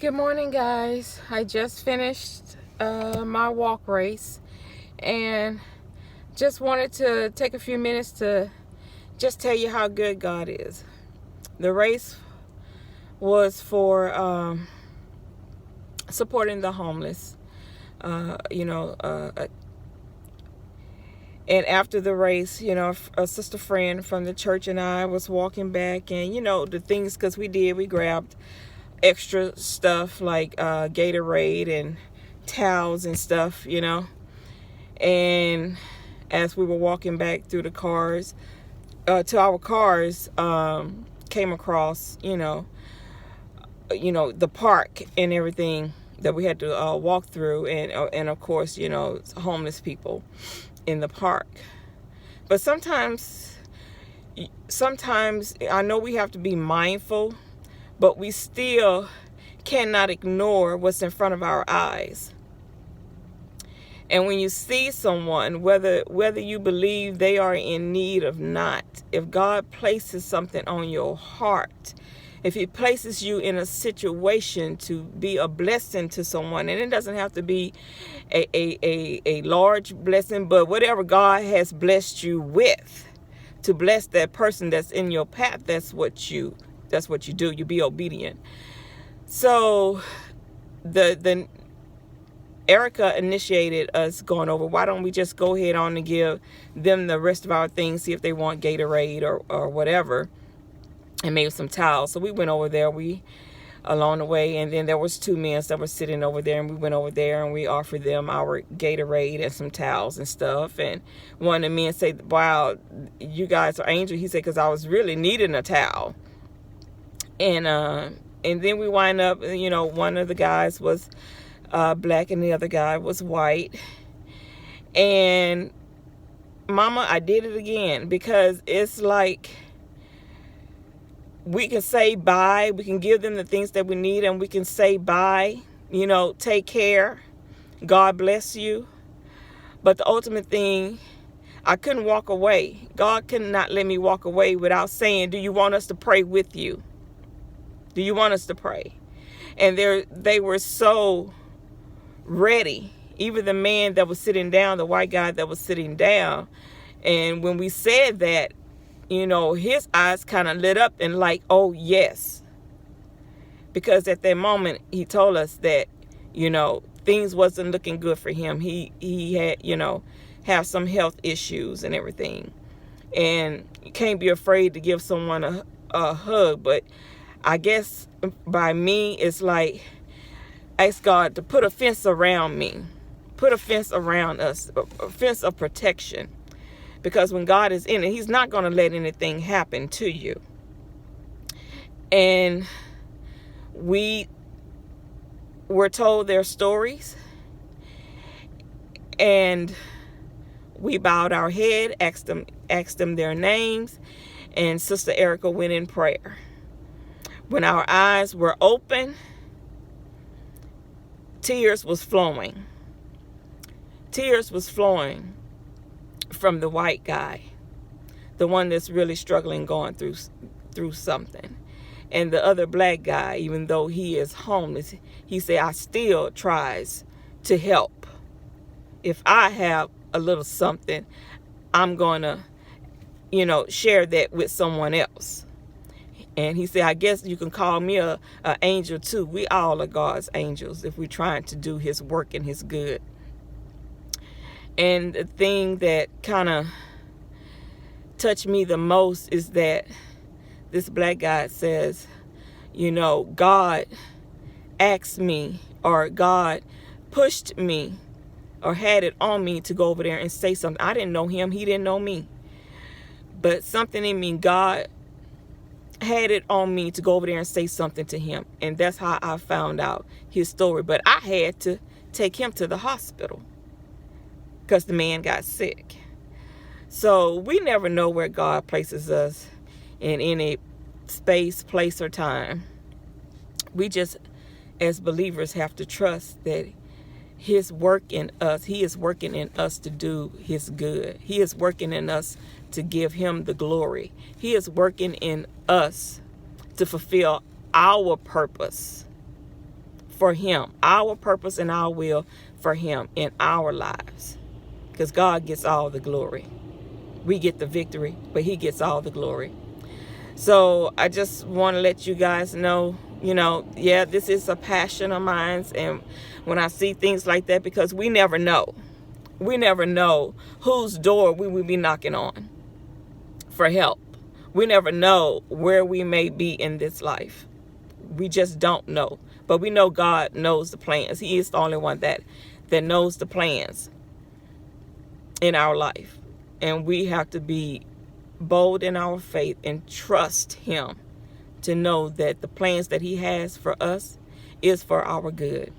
Good morning, guys. I just finished my walk race and just wanted to take a few minutes to just tell you how good God is. The race was for supporting the homeless. And after the race, a sister friend from the church and I was walking back, and the things, because we grabbed extra stuff like Gatorade and towels and stuff, and as we were walking back through the cars to our cars, came across the park and everything that we had to walk through, and of course homeless people in the park. But sometimes I know we have to be mindful, but we still cannot ignore what's in front of our eyes. And when you see someone, whether you believe they are in need or not, if God places something on your heart, if he places you in a situation to be a blessing to someone, and it doesn't have to be a large blessing, but whatever God has blessed you with, to bless that person that's in your path, that's what you do. You be obedient. So the Erica initiated us going over, why don't we just go ahead on and give them the rest of our things, see if they want Gatorade or whatever, and maybe some towels. So we went over there, along the way, and then there was two men that were sitting over there, and we went over there and we offered them our Gatorade and some towels and stuff. And one of the men said, "Wow, you guys are angels." He said, "Because I was really needing a towel." And then we wind up, one of the guys was black and the other guy was white. And mama, I did it again, because it's like we can say bye, we can give them the things that we need, and we can say bye, take care, God bless you. But the ultimate thing, I couldn't walk away. God could not let me walk away without saying, "Do you want us to pray with you? Do you want us to pray?" And they were so ready. Even the man that was sitting down, the white guy that was sitting down. And when we said that, his eyes kind of lit up and like, oh yes. Because at that moment, he told us that, things wasn't looking good for him. He had, have some health issues and everything. And you can't be afraid to give someone a hug. But I guess by me, it's like, ask God to put a fence around me, put a fence around us, a fence of protection. Because when God is in it, he's not going to let anything happen to you. And we were told their stories, and we bowed our head, asked them their names, and Sister Erica went in prayer. When our eyes were open, tears was flowing. Tears was flowing from the white guy, the one that's really struggling, going through something. And the other black guy, even though he is homeless, he said, "I still tries to help. If I have a little something, I'm going to, share that with someone else." And he said, "I guess you can call me a angel too. We all are God's angels if we're trying to do his work and his good." And the thing that kind of touched me the most is that this black guy says, God asked me, or God pushed me, or had it on me to go over there and say something. I didn't know him. He didn't know me. But something in me, God had it on me to go over there and say something to him. And that's how I found out his story. But I had to take him to the hospital because the man got sick. So we never know where God places us in any space, place, or time. We just, as believers, have to trust that his work in us, he is working in us to do his good. He is working in us to give him the glory. He is working in us to fulfill our purpose. for him, our purpose and our will for him in our lives. Because God gets all the glory. We get the victory, but he gets all the glory. So I just want to let you guys know, yeah, this is a passion of mine. And when I see things like that, because we never know whose door we will be knocking on for help. We never know where we may be in this life. We just don't know. But we know God knows the plans. He is the only one that knows the plans in our life. And we have to be bold in our faith and trust him to know that the plans that he has for us is for our good.